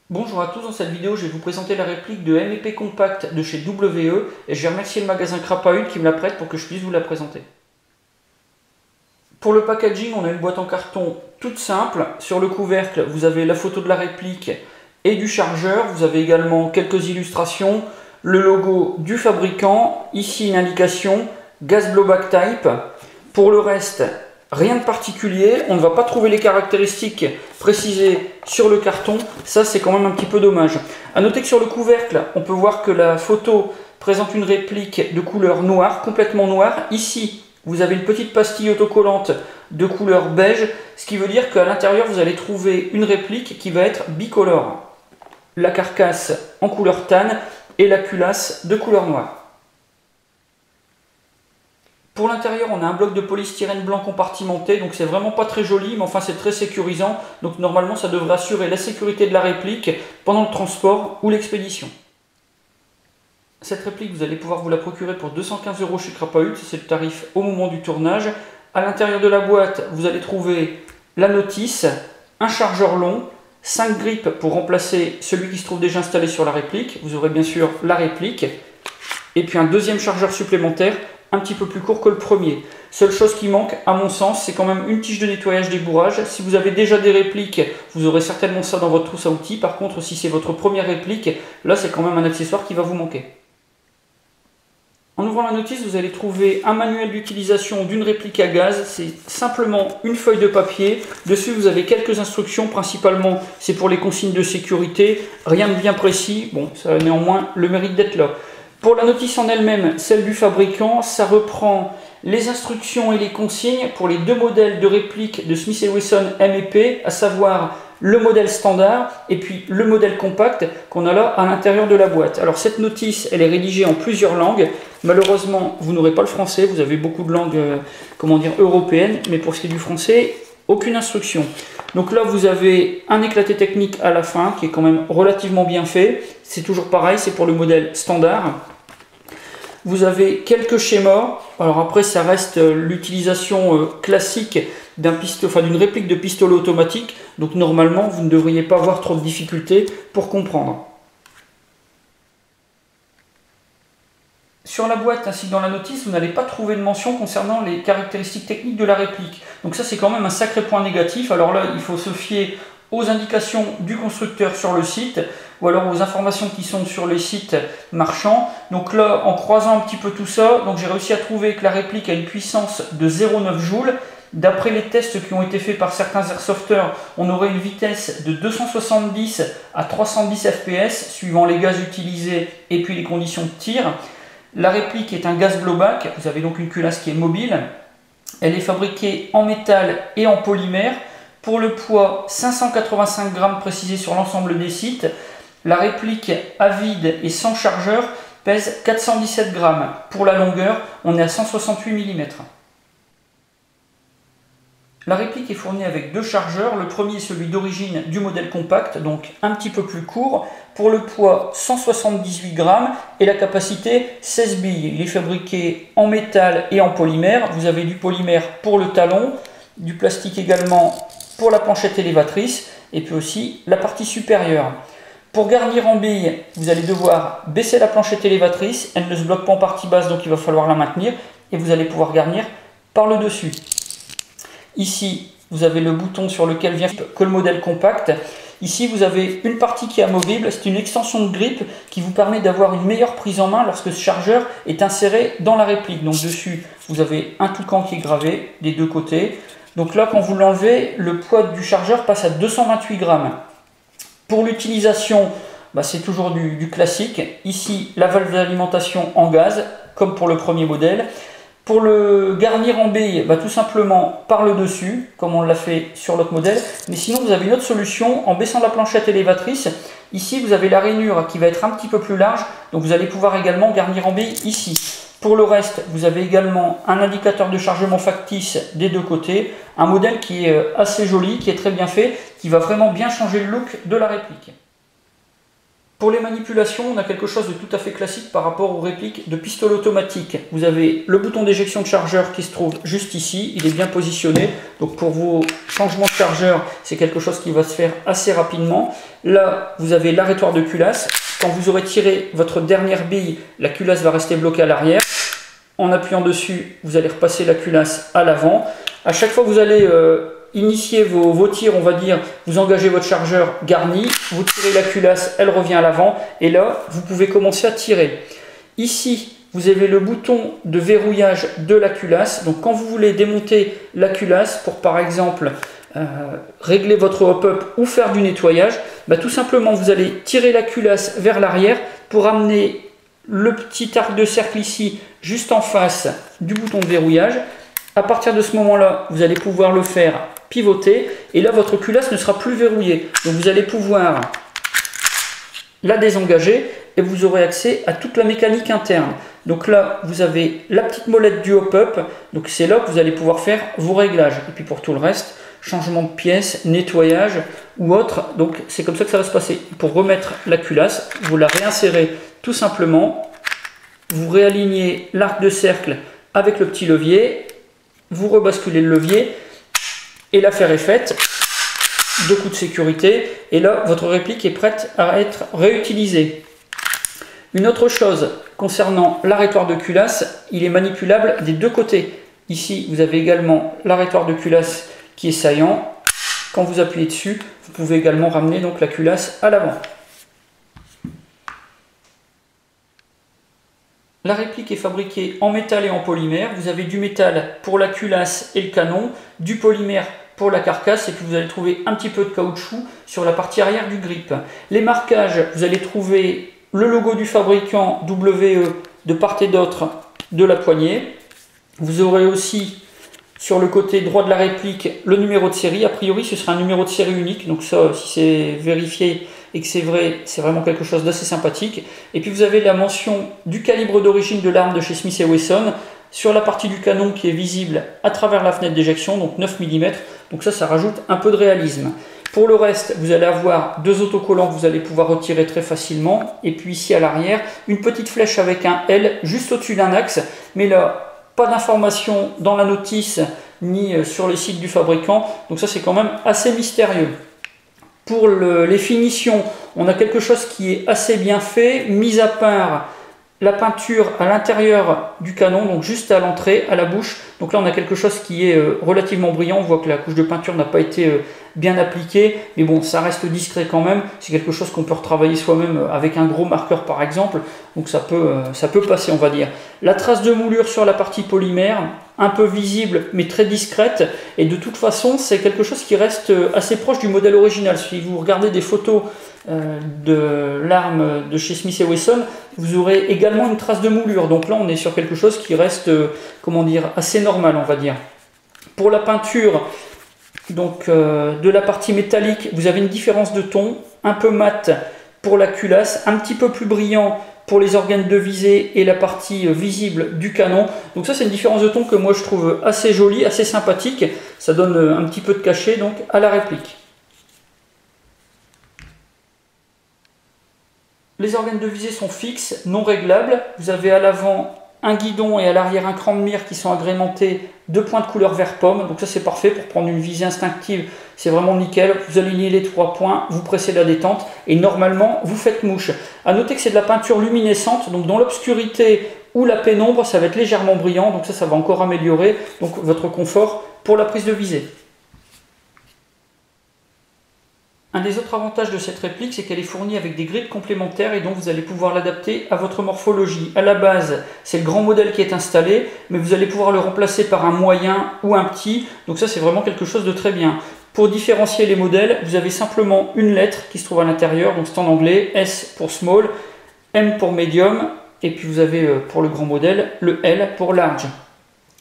Bonjour à tous, dans cette vidéo je vais vous présenter la réplique de MEP Compact de chez WE et je vais remercier le magasin Crapahut qui me la prête pour que je puisse vous la présenter. Pour le packaging, on a une boîte en carton toute simple. Sur le couvercle, vous avez la photo de la réplique et du chargeur. Vous avez également quelques illustrations, le logo du fabricant, ici une indication, gas blowback type. Pour le reste, rien de particulier, on ne va pas trouver les caractéristiques précisées sur le carton, ça c'est quand même un petit peu dommage. A noter que sur le couvercle, on peut voir que la photo présente une réplique de couleur noire, complètement noire. Ici, vous avez une petite pastille autocollante de couleur beige, ce qui veut dire qu'à l'intérieur, vous allez trouver une réplique qui va être bicolore. La carcasse en couleur tan et la culasse de couleur noire. Pour l'intérieur, on a un bloc de polystyrène blanc compartimenté, donc c'est vraiment pas très joli, mais enfin c'est très sécurisant. Donc normalement, ça devrait assurer la sécurité de la réplique pendant le transport ou l'expédition. Cette réplique, vous allez pouvoir vous la procurer pour 215 € chez Crapahut, c'est le tarif au moment du tournage. À l'intérieur de la boîte, vous allez trouver la notice, un chargeur long, 5 grippes pour remplacer celui qui se trouve déjà installé sur la réplique. Vous aurez bien sûr la réplique, et puis un deuxième chargeur supplémentaire, un petit peu plus court que le premier. Seule chose qui manque, à mon sens, c'est quand même une tige de nettoyage des bourrages. Si vous avez déjà des répliques, vous aurez certainement ça dans votre trousse à outils. Par contre, si c'est votre première réplique, là c'est quand même un accessoire qui va vous manquer. En ouvrant la notice, vous allez trouver un manuel d'utilisation d'une réplique à gaz. C'est simplement une feuille de papier. Dessus, vous avez quelques instructions. Principalement, c'est pour les consignes de sécurité. Rien de bien précis. Bon, ça a néanmoins le mérite d'être là. Pour la notice en elle-même, celle du fabricant, ça reprend les instructions et les consignes pour les deux modèles de réplique de Smith & Wesson MEP, à savoir le modèle standard et puis le modèle compact qu'on a là à l'intérieur de la boîte. Alors cette notice, elle est rédigée en plusieurs langues. Malheureusement, vous n'aurez pas le français, vous avez beaucoup de langues européennes, mais pour ce qui est du français, aucune instruction. Donc là, vous avez un éclaté technique à la fin qui est quand même relativement bien fait. C'est toujours pareil, c'est pour le modèle standard. Vous avez quelques schémas. Alors après, ça reste l'utilisation classique d'une réplique de pistolet automatique. Donc normalement, vous ne devriez pas avoir trop de difficultés pour comprendre. Sur la boîte ainsi que dans la notice, vous n'allez pas trouver de mention concernant les caractéristiques techniques de la réplique. Donc ça, c'est quand même un sacré point négatif. Alors là, il faut se fier aux indications du constructeur sur le site ou alors aux informations qui sont sur les sites marchands. Donc là, en croisant un petit peu tout ça, j'ai réussi à trouver que la réplique a une puissance de 0,9 joules. D'après les tests qui ont été faits par certains airsofters, on aurait une vitesse de 270 à 310 fps suivant les gaz utilisés et puis les conditions de tir. La réplique est un gas blowback, vous avez donc une culasse qui est mobile. Elle est fabriquée en métal et en polymère. Pour le poids, 585 grammes précisé sur l'ensemble des sites. La réplique à vide et sans chargeur pèse 417 grammes. Pour la longueur, on est à 168 mm. La réplique est fournie avec deux chargeurs. Le premier est celui d'origine du modèle compact, donc un petit peu plus court. Pour le poids, 178 grammes et la capacité 16 billes. Il est fabriqué en métal et en polymère. Vous avez du polymère pour le talon, du plastique également pour la planchette élévatrice et puis aussi la partie supérieure. Pour garnir en billes, vous allez devoir baisser la planchette élévatrice. Elle ne se bloque pas en partie basse, donc il va falloir la maintenir et vous allez pouvoir garnir par le dessus. Ici, vous avez le bouton sur lequel vient que le modèle compact. Ici, vous avez une partie qui est amovible. C'est une extension de grippe qui vous permet d'avoir une meilleure prise en main lorsque ce chargeur est inséré dans la réplique. Donc dessus, vous avez un toucan qui est gravé des deux côtés. Donc là, quand vous l'enlevez, le poids du chargeur passe à 228 grammes. Pour l'utilisation, c'est toujours du classique. Ici, la valve d'alimentation en gaz, comme pour le premier modèle. Pour le garnir en billes, tout simplement par le dessus, comme on l'a fait sur l'autre modèle. Mais sinon, vous avez une autre solution en baissant la planchette élévatrice. Ici, vous avez la rainure qui va être un petit peu plus large. Donc, vous allez pouvoir également garnir en billes ici. Pour le reste, vous avez également un indicateur de chargement factice des deux côtés. Un modèle qui est assez joli, qui est très bien fait, qui va vraiment bien changer le look de la réplique. Pour les manipulations, on a quelque chose de tout à fait classique par rapport aux répliques de pistolet automatique. Vous avez le bouton d'éjection de chargeur qui se trouve juste ici, il est bien positionné. Donc pour vos changements de chargeur, c'est quelque chose qui va se faire assez rapidement. Là, vous avez l'arrêtoir de culasse. Quand vous aurez tiré votre dernière bille, la culasse va rester bloquée à l'arrière. En appuyant dessus, vous allez repasser la culasse à l'avant. À chaque fois que vous allez initier vos tirs, on va dire, vous engagez votre chargeur garni, vous tirez la culasse, elle revient à l'avant, et là, vous pouvez commencer à tirer. Ici, vous avez le bouton de verrouillage de la culasse. Donc quand vous voulez démonter la culasse pour, par exemple, régler votre hop-up ou faire du nettoyage, tout simplement, vous allez tirer la culasse vers l'arrière pour amener le petit arc de cercle ici, juste en face du bouton de verrouillage. À partir de ce moment-là, vous allez pouvoir le faire pivoter et là, votre culasse ne sera plus verrouillée. Donc, vous allez pouvoir la désengager et vous aurez accès à toute la mécanique interne. Donc là, vous avez la petite molette du hop-up. Donc, c'est là que vous allez pouvoir faire vos réglages. Et puis, pour tout le reste, changement de pièce, nettoyage ou autre. Donc, c'est comme ça que ça va se passer. Pour remettre la culasse, vous la réinsérez tout simplement. Vous réalignez l'arc de cercle avec le petit levier. Vous rebasculez le levier et l'affaire est faite. 2 coups de sécurité et là votre réplique est prête à être réutilisée. Une autre chose concernant l'arrêtoir de culasse, il est manipulable des deux côtés. Ici vous avez également l'arrêtoir de culasse qui est saillant. Quand vous appuyez dessus, vous pouvez également ramener donc la culasse à l'avant. La réplique est fabriquée en métal et en polymère. Vous avez du métal pour la culasse et le canon, du polymère pour la carcasse et puis vous allez trouver un petit peu de caoutchouc sur la partie arrière du grip. Les marquages, vous allez trouver le logo du fabricant WE de part et d'autre de la poignée. Vous aurez aussi sur le côté droit de la réplique le numéro de série. A priori ce sera un numéro de série unique, donc ça si c'est vérifié et que c'est vrai, c'est vraiment quelque chose d'assez sympathique. Et puis vous avez la mention du calibre d'origine de l'arme de chez Smith & Wesson sur la partie du canon qui est visible à travers la fenêtre d'éjection, donc 9 mm. Donc ça rajoute un peu de réalisme. Pour le reste, vous allez avoir 2 autocollants que vous allez pouvoir retirer très facilement. Et puis ici à l'arrière, une petite flèche avec un L juste au-dessus d'un axe. Mais là, pas d'informations dans la notice ni sur le site du fabricant. Donc ça c'est quand même assez mystérieux. Pour les finitions, on a quelque chose qui est assez bien fait, mis à part la peinture à l'intérieur du canon, donc juste à l'entrée, à la bouche. Donc là on a quelque chose qui est relativement brillant, on voit que la couche de peinture n'a pas été bien appliquée, mais bon ça reste discret quand même, c'est quelque chose qu'on peut retravailler soi-même avec un gros marqueur par exemple, donc ça peut passer on va dire. La trace de moulure sur la partie polymère, un peu visible mais très discrète, et de toute façon c'est quelque chose qui reste assez proche du modèle original. Si vous regardez des photos de l'arme de chez Smith & Wesson, vous aurez également une trace de moulure, donc là on est sur quelque chose qui reste comment dire, assez normal on va dire. Pour la peinture donc, de la partie métallique, vous avez une différence de ton, un peu mat pour la culasse, un petit peu plus brillant pour les organes de visée et la partie visible du canon. Donc ça c'est une différence de ton que moi je trouve assez jolie, assez sympathique, ça donne un petit peu de cachet donc à la réplique. Les organes de visée sont fixes, non réglables. Vous avez à l'avant un guidon et à l'arrière un cran de mire qui sont agrémentés de points de couleur vert pomme. Donc ça c'est parfait pour prendre une visée instinctive, c'est vraiment nickel. Vous alignez les 3 points, vous pressez la détente et normalement vous faites mouche. A noter que c'est de la peinture luminescente, donc dans l'obscurité ou la pénombre ça va être légèrement brillant, donc ça va encore améliorer donc, votre confort pour la prise de visée. Un des autres avantages de cette réplique, c'est qu'elle est fournie avec des grips complémentaires et donc vous allez pouvoir l'adapter à votre morphologie. À la base, c'est le grand modèle qui est installé, mais vous allez pouvoir le remplacer par un moyen ou un petit. Donc ça, c'est vraiment quelque chose de très bien. Pour différencier les modèles, vous avez simplement une lettre qui se trouve à l'intérieur, donc c'est en anglais, S pour small, M pour medium, et puis vous avez pour le grand modèle, le L pour large.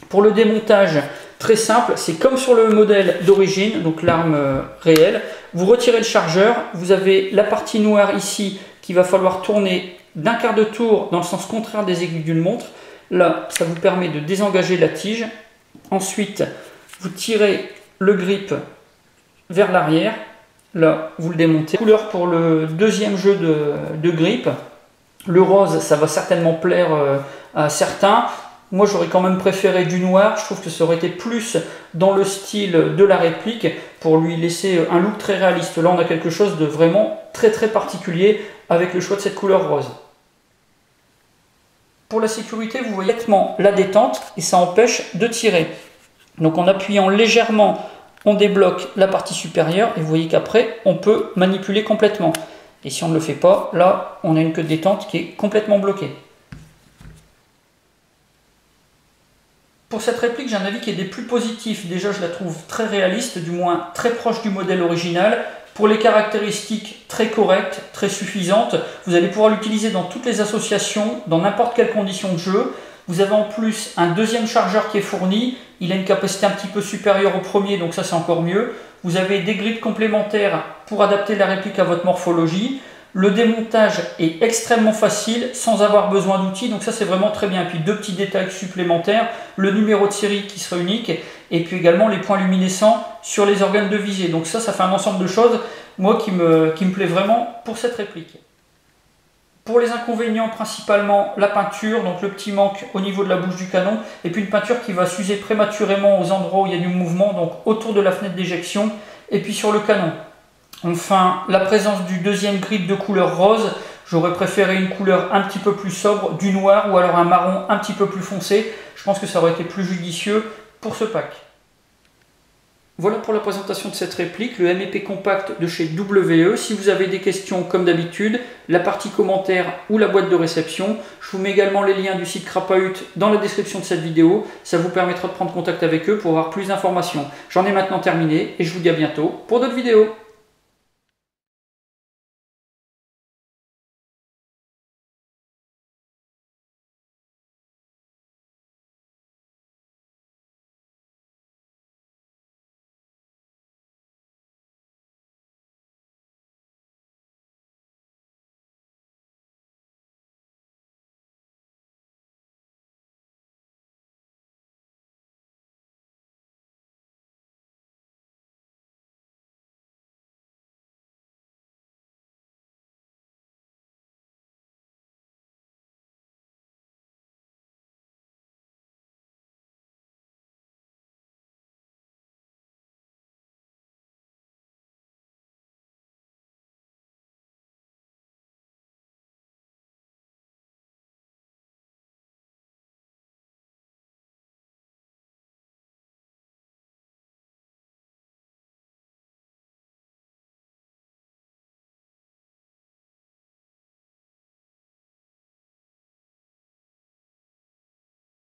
Pour le démontage, très simple, c'est comme sur le modèle d'origine, donc l'arme réelle. Vous retirez le chargeur, vous avez la partie noire ici qu'il va falloir tourner d'un quart de tour dans le sens contraire des aiguilles d'une montre. Là, ça vous permet de désengager la tige. Ensuite, vous tirez le grip vers l'arrière Là, vous le démontez. Couleur pour le deuxième jeu de grippe. Le rose, ça va certainement plaire à certains. Moi, j'aurais quand même préféré du noir. Je trouve que ça aurait été plus dans le style de la réplique pour lui laisser un look très réaliste. Là, on a quelque chose de vraiment très très particulier avec le choix de cette couleur rose. Pour la sécurité, vous voyez nettement la détente et ça empêche de tirer. Donc en appuyant légèrement, on débloque la partie supérieure et vous voyez qu'après, on peut manipuler complètement. Et si on ne le fait pas, là, on a une queue de détente qui est complètement bloquée. Pour cette réplique, j'ai un avis qui est des plus positifs. Déjà, je la trouve très réaliste, du moins très proche du modèle original. Pour les caractéristiques très correctes, très suffisantes, vous allez pouvoir l'utiliser dans toutes les associations, dans n'importe quelle condition de jeu. Vous avez en plus un deuxième chargeur qui est fourni. Il a une capacité un petit peu supérieure au premier, donc ça c'est encore mieux. Vous avez des grippes complémentaires pour adapter la réplique à votre morphologie. Le démontage est extrêmement facile sans avoir besoin d'outils, donc ça c'est vraiment très bien. Et puis deux petits détails supplémentaires, le numéro de série qui sera unique et puis également les points luminescents sur les organes de visée. Donc ça fait un ensemble de choses, moi qui me plaît vraiment pour cette réplique. Pour les inconvénients, principalement la peinture, donc le petit manque au niveau de la bouche du canon, et puis une peinture qui va s'user prématurément aux endroits où il y a du mouvement, donc autour de la fenêtre d'éjection, et puis sur le canon. Enfin, la présence du deuxième grip de couleur rose, j'aurais préféré une couleur un petit peu plus sobre, du noir ou alors un marron un petit peu plus foncé. Je pense que ça aurait été plus judicieux pour ce pack. Voilà pour la présentation de cette réplique, le MEP Compact de chez WE. Si vous avez des questions, comme d'habitude, la partie commentaires ou la boîte de réception. Je vous mets également les liens du site Crapahut dans la description de cette vidéo. Ça vous permettra de prendre contact avec eux pour avoir plus d'informations. J'en ai maintenant terminé et je vous dis à bientôt pour d'autres vidéos.